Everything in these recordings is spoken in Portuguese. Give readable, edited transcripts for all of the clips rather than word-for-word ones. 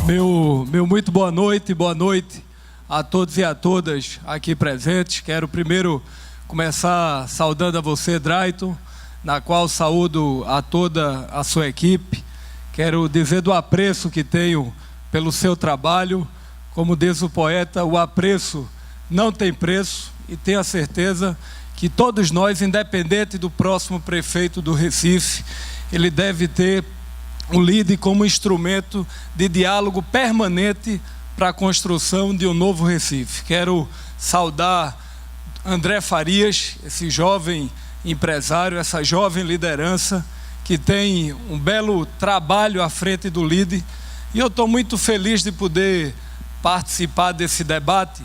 Meu muito boa noite a todos e a todas aqui presentes. Quero primeiro começar saudando a você, Drayton, na qual saúdo a toda a sua equipe. Quero dizer do apreço que tenho pelo seu trabalho. Como diz o poeta, o apreço não tem preço, e tenho a certeza que todos nós, independente do próximo prefeito do Recife, ele deve ter o LIDE como instrumento de diálogo permanente para a construção de um novo Recife. Quero saudar André Farias, esse jovem empresário, essa jovem liderança que tem um belo trabalho à frente do LIDE, e eu estou muito feliz de poder participar desse debate,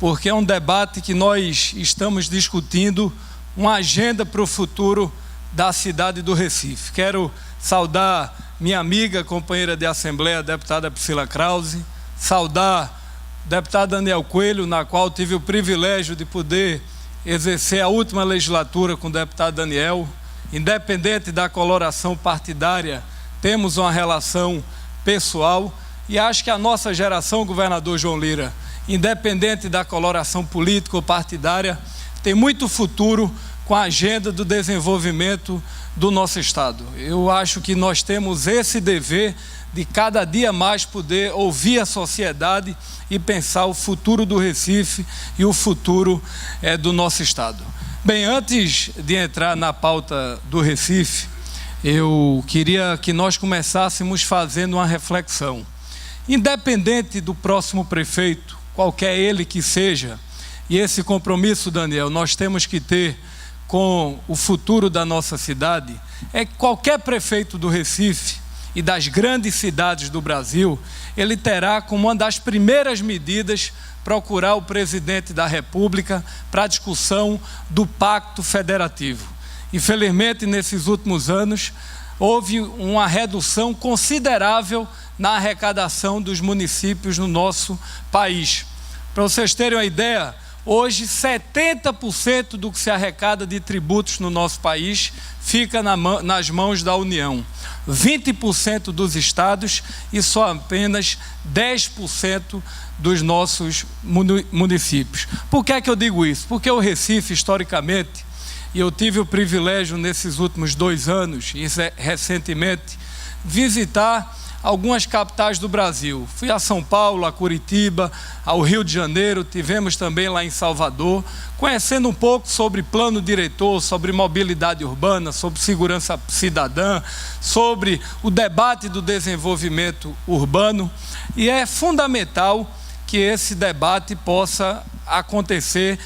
porque é um debate que nós estamos discutindo uma agenda para o futuro da cidade do Recife. Quero saudar minha amiga, companheira de Assembleia, a deputada Priscila Krause, saudar o deputado Daniel Coelho, na qual tive o privilégio de poder exercer a última legislatura com o deputado Daniel. Independente da coloração partidária, temos uma relação pessoal, e acho que a nossa geração, governador João Lira, independente da coloração política ou partidária, tem muito futuro com a agenda do desenvolvimento do nosso Estado. Eu acho que nós temos esse dever de cada dia mais poder ouvir a sociedade e pensar o futuro do Recife e o futuro do nosso Estado. Bem, antes de entrar na pauta do Recife, eu queria que nós começássemos fazendo uma reflexão. Independente do próximo prefeito, qualquer ele que seja, e esse compromisso, Daniel, nós temos que ter com o futuro da nossa cidade, é que qualquer prefeito do Recife e das grandes cidades do Brasil, ele terá como uma das primeiras medidas procurar o presidente da República para a discussão do Pacto Federativo. Infelizmente, nesses últimos anos, houve uma redução considerável na arrecadação dos municípios no nosso país. Para vocês terem uma ideia, hoje 70% do que se arrecada de tributos no nosso país fica nas mãos da União, 20% dos estados e só apenas 10% dos nossos municípios. Por que é que eu digo isso? Porque o Recife, historicamente, e eu tive o privilégio nesses últimos 2 anos, e recentemente, visitar algumas capitais do Brasil. Fui a São Paulo, a Curitiba, ao Rio de Janeiro, tivemos também lá em Salvador, conhecendo um pouco sobre plano diretor, sobre mobilidade urbana, sobre segurança cidadã, sobre o debate do desenvolvimento urbano, e é fundamental que esse debate possa acontecer,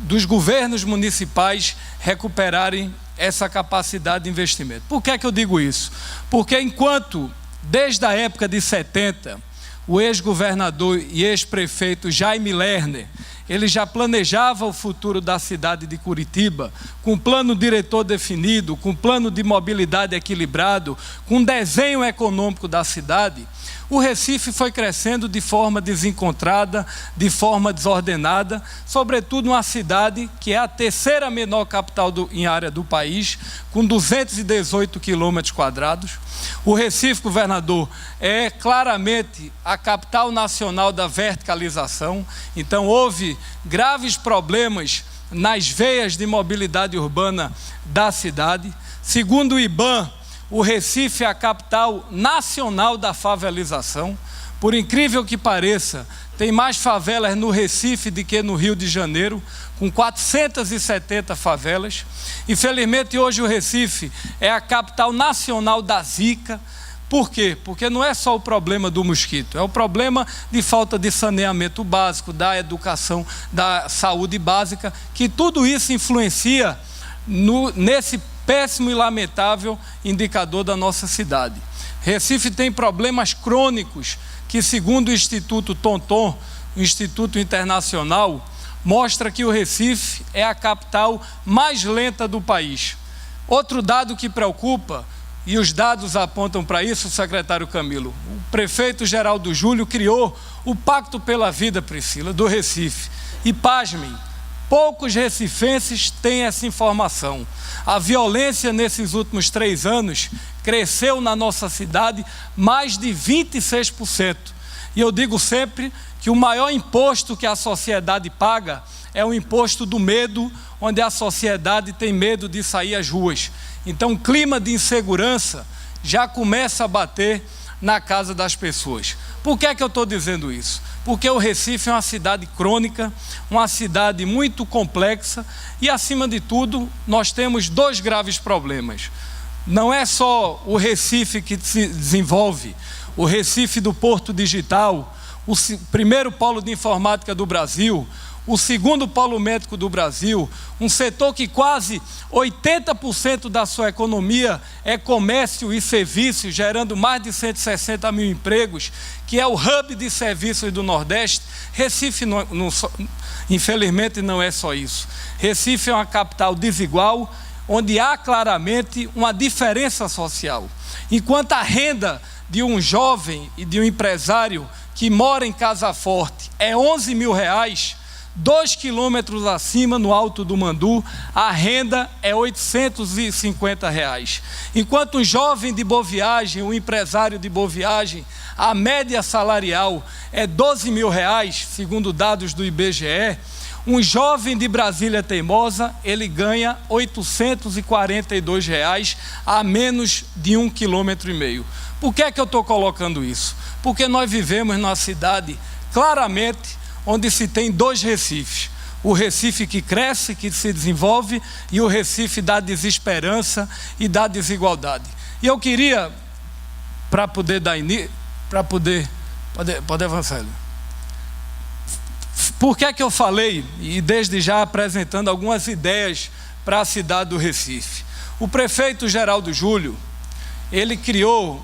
dos governos municipais recuperarem essa capacidade de investimento. Por que é que eu digo isso? Porque enquanto, desde a época de 70, o ex-governador e ex-prefeito Jaime Lerner, ele já planejava o futuro da cidade de Curitiba, com plano diretor definido, com plano de mobilidade equilibrado, com desenho econômico da cidade, o Recife foi crescendo de forma desencontrada, de forma desordenada, sobretudo uma cidade que é a terceira menor capital em área do país, com 218 quilômetros quadrados. O Recife, governador, é claramente a capital nacional da verticalização, então houve graves problemas nas veias de mobilidade urbana da cidade. Segundo o IBAMA, o Recife é a capital nacional da favelização. Por incrível que pareça, tem mais favelas no Recife do que no Rio de Janeiro, com 470 favelas. Infelizmente, hoje o Recife é a capital nacional da Zika. Por quê? Porque não é só o problema do mosquito, é o problema de falta de saneamento básico, da educação, da saúde básica, que tudo isso influencia nesse péssimo e lamentável indicador da nossa cidade. Recife tem problemas crônicos que, segundo o Instituto Tonton, o Instituto Internacional, mostra que o Recife é a capital mais lenta do país. Outro dado que preocupa, e os dados apontam para isso, secretário Camilo, o prefeito Geraldo Júlio criou o Pacto pela Vida, Priscila, do Recife. E pasmem, poucos recifenses têm essa informação. A violência nesses últimos 3 anos cresceu na nossa cidade mais de 26%. E eu digo sempre que o maior imposto que a sociedade paga é o imposto do medo, onde a sociedade tem medo de sair às ruas. Então o clima de insegurança já começa a bater na casa das pessoas. Por que é que eu estou dizendo isso? Porque o Recife é uma cidade crônica, uma cidade muito complexa e, acima de tudo, nós temos 2 graves problemas. Não é só o Recife que se desenvolve, o Recife do Porto Digital, o primeiro polo de informática do Brasil, o segundo polo médico do Brasil, um setor que quase 80% da sua economia é comércio e serviços, gerando mais de 160 mil empregos, que é o hub de serviços do Nordeste. Recife, infelizmente, não é só isso. Recife é uma capital desigual, onde há claramente uma diferença social. Enquanto a renda de um jovem e de um empresário que mora em Casa Forte é R$11 mil, 2 quilômetros acima, no Alto do Mandu, a renda é R$850. Enquanto um jovem de Boa Viagem, um empresário de Boa Viagem, a média salarial é R$12 mil, segundo dados do IBGE, um jovem de Brasília Teimosa, ele ganha R$842 a menos de 1,5 km. Por que é que eu estou colocando isso? Porque nós vivemos numa cidade, claramente, onde se tem 2 Recifes. O Recife que cresce, que se desenvolve, e o Recife da desesperança e da desigualdade. E eu queria, para poder dar início, pode avançar. Por que é que eu falei, e desde já apresentando algumas ideias para a cidade do Recife? O prefeito Geraldo Júlio, ele criou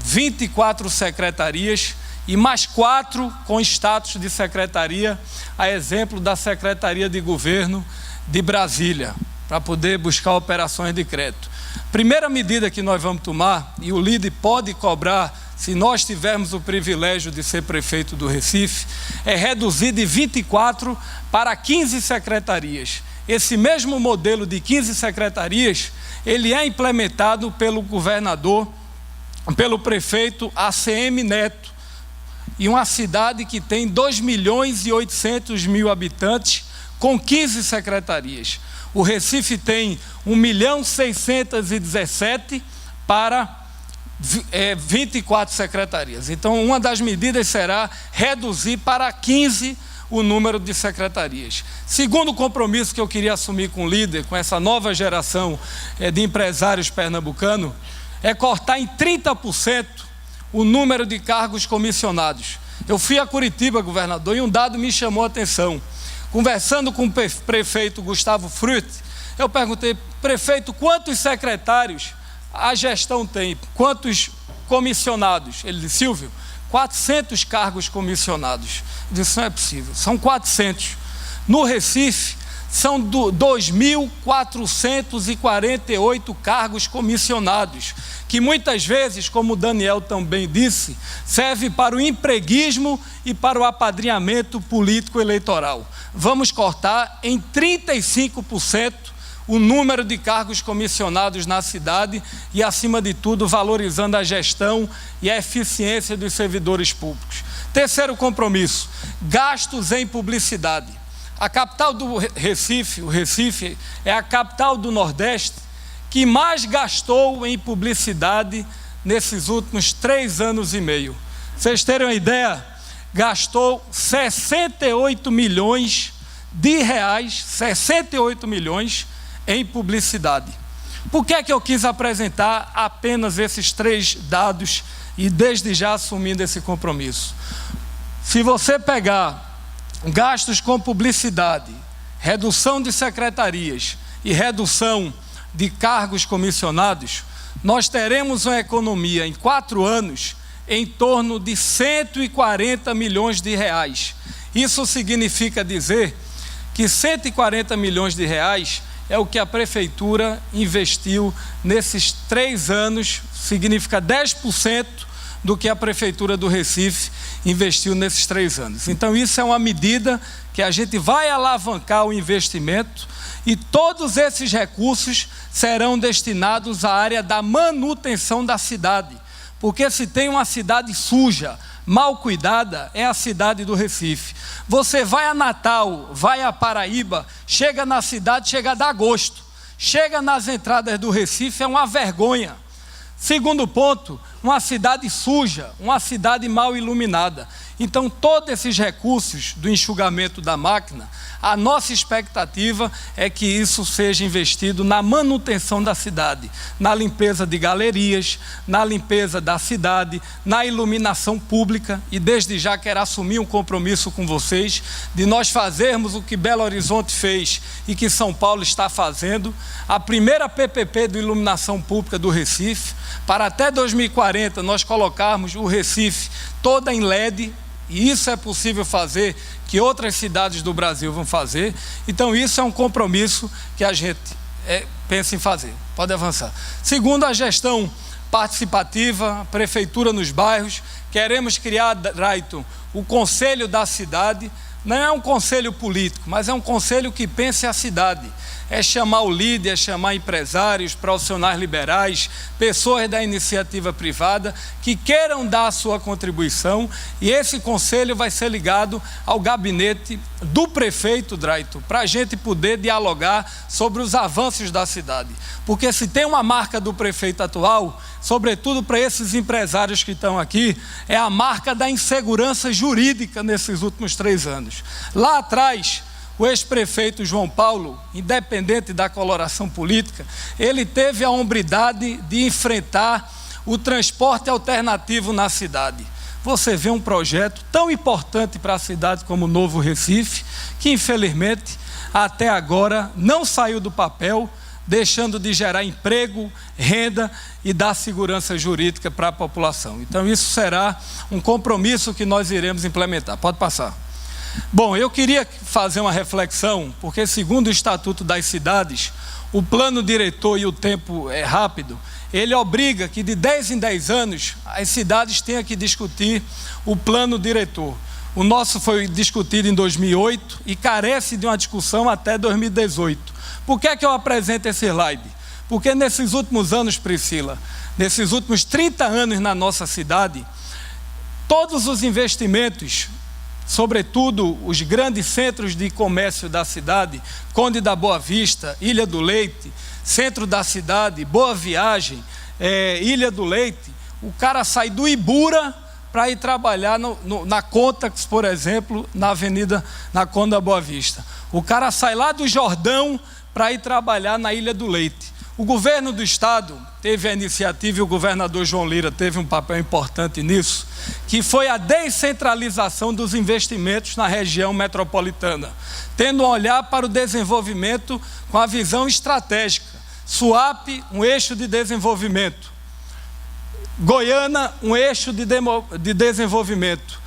24 secretarias e mais 4 com status de secretaria, a exemplo da Secretaria de Governo de Brasília, para poder buscar operações de crédito. Primeira medida que nós vamos tomar, e o líder pode cobrar, se nós tivermos o privilégio de ser prefeito do Recife, é reduzir de 24 para 15 secretarias. Esse mesmo modelo de 15 secretarias, ele é implementado pelo governador, pelo prefeito ACM Neto, e uma cidade que tem 2.800.000 habitantes, com 15 secretarias. O Recife tem 1.617.000 para 24 secretarias. Então, uma das medidas será reduzir para 15 o número de secretarias. Segundo compromisso que eu queria assumir com o líder, com essa nova geração de empresários pernambucanos, é cortar em 30% o número de cargos comissionados. Eu fui a Curitiba, governador, e um dado me chamou a atenção. Conversando com o prefeito Gustavo Frutti, eu perguntei: prefeito, quantos secretários a gestão tem? Quantos comissionados? Ele disse: Silvio, 400 cargos comissionados. Eu disse: não é possível, são 400. No Recife, são 2.448 cargos comissionados, que muitas vezes, como o Daniel também disse, serve para o empreguismo e para o apadrinhamento político-eleitoral. Vamos cortar em 35% o número de cargos comissionados na cidade e, acima de tudo, valorizando a gestão e a eficiência dos servidores públicos. Terceiro compromisso: gastos em publicidade. A capital do Recife, o Recife, é a capital do Nordeste que mais gastou em publicidade nesses últimos 3 anos e meio. Vocês terem uma ideia, gastou 68 milhões de reais, 68 milhões em publicidade. Por que é que eu quis apresentar apenas esses 3 dados e desde já assumindo esse compromisso? Se você pegar gastos com publicidade, redução de secretarias e redução de cargos comissionados, nós teremos uma economia em 4 anos em torno de 140 milhões de reais. Isso significa dizer que 140 milhões de reais é o que a prefeitura investiu nesses 3 anos, significa 10% do que a prefeitura do Recife investiu nesses 3 anos. Então isso é uma medida que a gente vai alavancar o investimento e todos esses recursos serão destinados à área da manutenção da cidade. Porque se tem uma cidade suja, mal cuidada, é a cidade do Recife. Você vai a Natal, vai a Paraíba, chega na cidade, chega a dar gosto. Chega nas entradas do Recife, é uma vergonha. Segundo ponto, uma cidade suja, uma cidade mal iluminada. Então, todos esses recursos do enxugamento da máquina, a nossa expectativa é que isso seja investido na manutenção da cidade, na limpeza de galerias, na limpeza da cidade, na iluminação pública. E desde já quero assumir um compromisso com vocês de nós fazermos o que Belo Horizonte fez e que São Paulo está fazendo, a primeira PPP de iluminação pública do Recife, para até 2040 nós colocarmos o Recife toda em LED. E isso é possível fazer, que outras cidades do Brasil vão fazer. Então isso é um compromisso que a gente pensa em fazer. Pode avançar. Segundo, a gestão participativa, prefeitura nos bairros. Queremos criar, Drayton, o conselho da cidade. Não é um conselho político, mas é um conselho que pense a cidade. É chamar o líder, é chamar empresários, profissionais liberais, pessoas da iniciativa privada que queiram dar a sua contribuição, e esse conselho vai ser ligado ao gabinete do prefeito, Drayton, para a gente poder dialogar sobre os avanços da cidade. Porque se tem uma marca do prefeito atual, sobretudo para esses empresários que estão aqui, é a marca da insegurança jurídica nesses últimos 3 anos. Lá atrás, o ex-prefeito João Paulo, independente da coloração política, ele teve a hombridade de enfrentar o transporte alternativo na cidade. Você vê um projeto tão importante para a cidade como o Novo Recife, que infelizmente até agora não saiu do papel, deixando de gerar emprego, renda e dar segurança jurídica para a população. Então isso será um compromisso que nós iremos implementar. Pode passar. Bom, eu queria fazer uma reflexão, porque segundo o Estatuto das Cidades, o plano diretor, e o tempo é rápido, ele obriga que de 10 em 10 anos as cidades tenham que discutir o plano diretor. O nosso foi discutido em 2008 e carece de uma discussão até 2018. Por que é que eu apresento esse slide? Porque nesses últimos anos, Priscila, nesses últimos 30 anos na nossa cidade, todos os investimentos, sobretudo os grandes centros de comércio da cidade, Conde da Boa Vista, Ilha do Leite, centro da cidade, Boa Viagem, Ilha do Leite, o cara sai do Ibura para ir trabalhar na Contax, por exemplo, na Avenida, na Conde da Boa Vista. O cara sai lá do Jordão para ir trabalhar na Ilha do Leite. O governo do estado teve a iniciativa, e o governador João Lira teve um papel importante nisso, que foi a descentralização dos investimentos na região metropolitana, tendo um olhar para o desenvolvimento com a visão estratégica. Suape, um eixo de desenvolvimento. Goiânia, um eixo de desenvolvimento.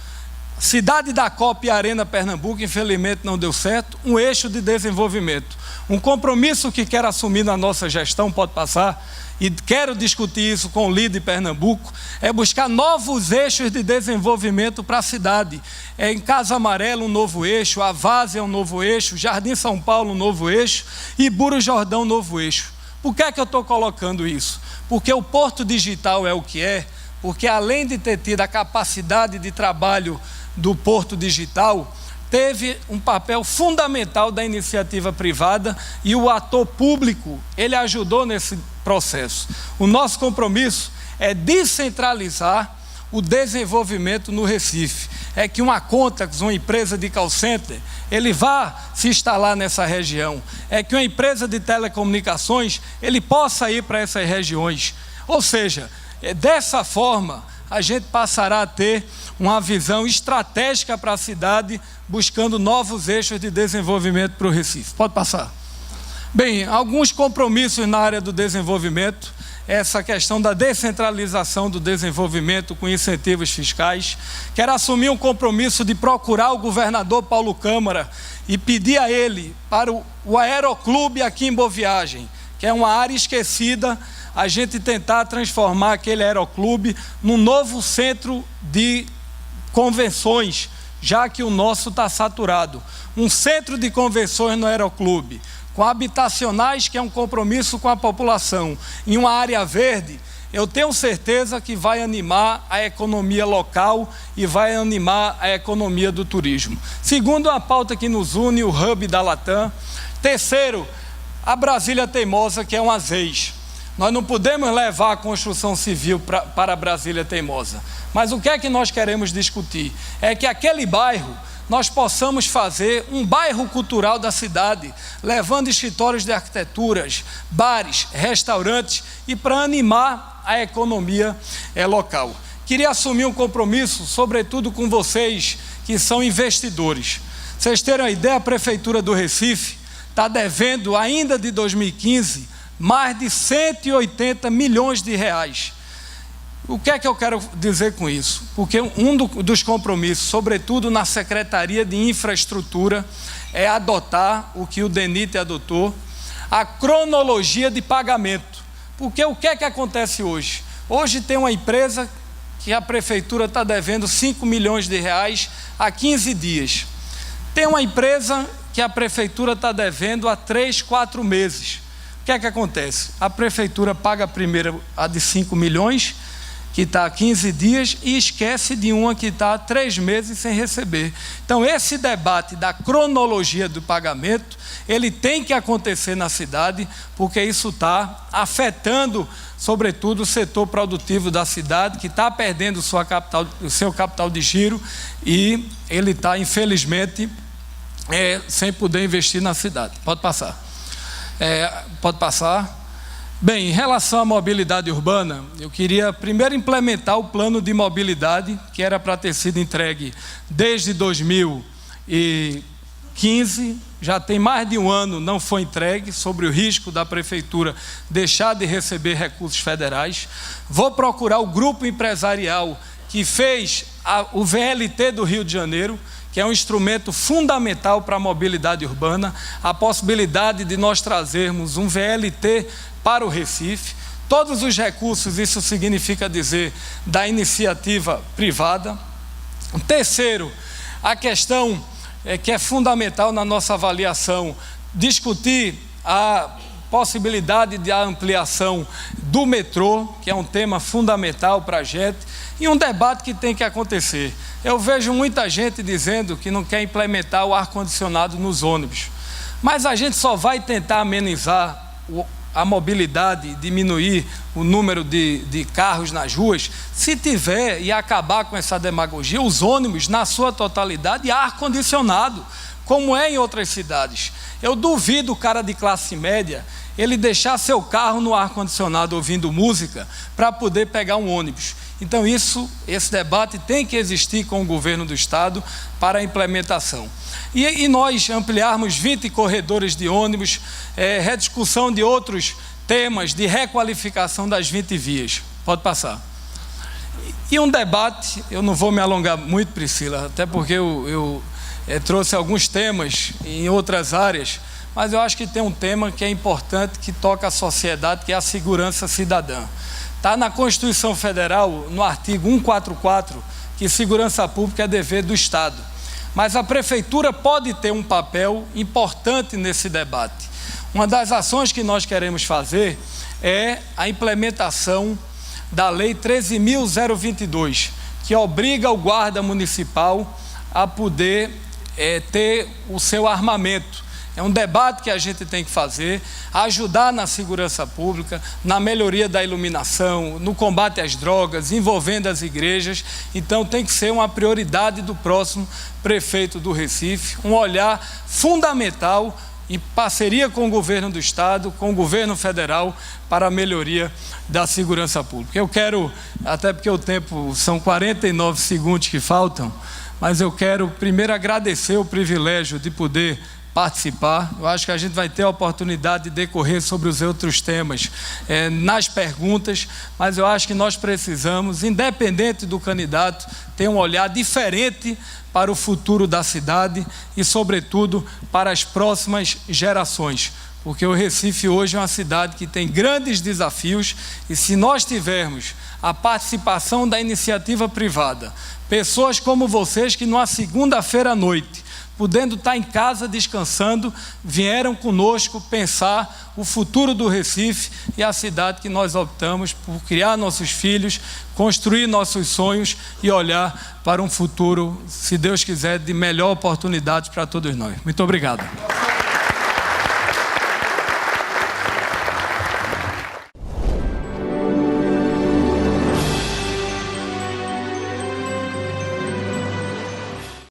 Cidade da Copa e Arena Pernambuco, infelizmente não deu certo, um eixo de desenvolvimento. Um compromisso que quero assumir na nossa gestão, pode passar, e quero discutir isso com o líder de Pernambuco, é buscar novos eixos de desenvolvimento para a cidade. Em Casa Amarela um novo eixo, a Várzea um novo eixo, Jardim São Paulo um novo eixo e Buro Jordão um novo eixo. Por que é que eu estou colocando isso? Porque o Porto Digital é o que é, porque além de ter tido a capacidade de trabalho do Porto Digital, teve um papel fundamental da iniciativa privada e o ator público, ele ajudou nesse processo. O nosso compromisso é descentralizar o desenvolvimento no Recife. É que uma Contax, uma empresa de call center, ele vá se instalar nessa região. É que uma empresa de telecomunicações, ele possa ir para essas regiões. Ou seja, dessa forma, a gente passará a ter uma visão estratégica para a cidade, buscando novos eixos de desenvolvimento para o Recife. Pode passar. Bem, alguns compromissos na área do desenvolvimento, essa questão da descentralização do desenvolvimento com incentivos fiscais. Quero assumir um compromisso de procurar o governador Paulo Câmara e pedir a ele para o Aeroclube aqui em Boa Viagem, que é uma área esquecida, a gente tentar transformar aquele aeroclube num novo centro de convenções, já que o nosso está saturado. Um centro de convenções no Aeroclube, com habitacionais, que é um compromisso com a população, em uma área verde, eu tenho certeza que vai animar a economia local e vai animar a economia do turismo. Segundo, a pauta que nos une, o hub da Latam. Terceiro, a Brasília Teimosa, que é um azeite. Nós não podemos levar a construção civil para a Brasília Teimosa. Mas o que é que nós queremos discutir? É que aquele bairro nós possamos fazer um bairro cultural da cidade, levando escritórios de arquiteturas, bares, restaurantes, e para animar a economia local. Queria assumir um compromisso, sobretudo com vocês que são investidores. Vocês terem uma ideia, a Prefeitura do Recife está devendo, ainda de 2015, mais de 180 milhões de reais. O que é que eu quero dizer com isso? Porque um dos compromissos, sobretudo na Secretaria de Infraestrutura, é adotar o que o DENIT adotou, a cronologia de pagamento. Porque o que é que acontece hoje? Hoje tem uma empresa que a Prefeitura está devendo 5 milhões de reais há 15 dias. Tem uma empresa que a Prefeitura está devendo há 3, 4 meses. O que é que acontece? A Prefeitura paga primeiro a de 5 milhões, que está há 15 dias, e esquece de uma que está há 3 meses sem receber. Então, esse debate da cronologia do pagamento, ele tem que acontecer na cidade, porque isso está afetando, sobretudo, o setor produtivo da cidade, que está perdendo o seu capital de giro, e ele está, infelizmente, sem poder investir na cidade. Pode passar. Pode passar. Bem, em relação à mobilidade urbana, eu queria primeiro implementar o plano de mobilidade, que era para ter sido entregue desde 2015, já tem mais de um ano, não foi entregue, sobre o risco da Prefeitura deixar de receber recursos federais. Vou procurar o grupo empresarial que fez o VLT do Rio de Janeiro, que é um instrumento fundamental para a mobilidade urbana, a possibilidade de nós trazermos um VLT para o Recife, todos os recursos, isso significa dizer, da iniciativa privada. Terceiro, a questão que é fundamental na nossa avaliação, discutir a possibilidade de ampliação do metrô, que é um tema fundamental para a gente, e um debate que tem que acontecer. Eu vejo muita gente dizendo que não quer implementar o ar-condicionado nos ônibus, mas a gente só vai tentar amenizar a mobilidade, diminuir o número de carros nas ruas, se tiver, e acabar com essa demagogia, os ônibus, na sua totalidade, ar-condicionado, como é em outras cidades. Eu duvido o cara de classe média, ele deixar seu carro no ar-condicionado ouvindo música, para poder pegar um ônibus. Então esse debate tem que existir com o governo do Estado para a implementação. E nós ampliarmos 20 corredores de ônibus, rediscussão de outros temas de requalificação das 20 vias. Pode passar. E um debate, eu não vou me alongar muito, Priscila, até porque eu trouxe alguns temas em outras áreas, mas eu acho que tem um tema que é importante, que toca a sociedade, que é a segurança cidadã. Está na Constituição Federal, no artigo 144, que segurança pública é dever do Estado. Mas a Prefeitura pode ter um papel importante nesse debate. Uma das ações que nós queremos fazer é a implementação da Lei 13.022, que obriga o guarda municipal a poder ter o seu armamento. É um debate que a gente tem que fazer, ajudar na segurança pública, na melhoria da iluminação, no combate às drogas, envolvendo as igrejas. Então tem que ser uma prioridade do próximo prefeito do Recife, um olhar fundamental em parceria com o governo do Estado, com o governo federal, para a melhoria da segurança pública. Eu quero, até porque o tempo, são 49 segundos que faltam, mas eu quero primeiro agradecer o privilégio de poder participar. Eu acho que a gente vai ter a oportunidade de decorrer sobre os outros temas nas perguntas, mas eu acho que nós precisamos, independente do candidato, ter um olhar diferente para o futuro da cidade e, sobretudo, para as próximas gerações. porque o Recife hoje é uma cidade que tem grandes desafios, e se nós tivermos a participação da iniciativa privada, pessoas como vocês que numa segunda-feira à noite, podendo estar em casa descansando, vieram conosco pensar o futuro do Recife e a cidade que nós optamos por criar nossos filhos, construir nossos sonhos e olhar para um futuro, se Deus quiser, de melhor oportunidade para todos nós. Muito obrigado.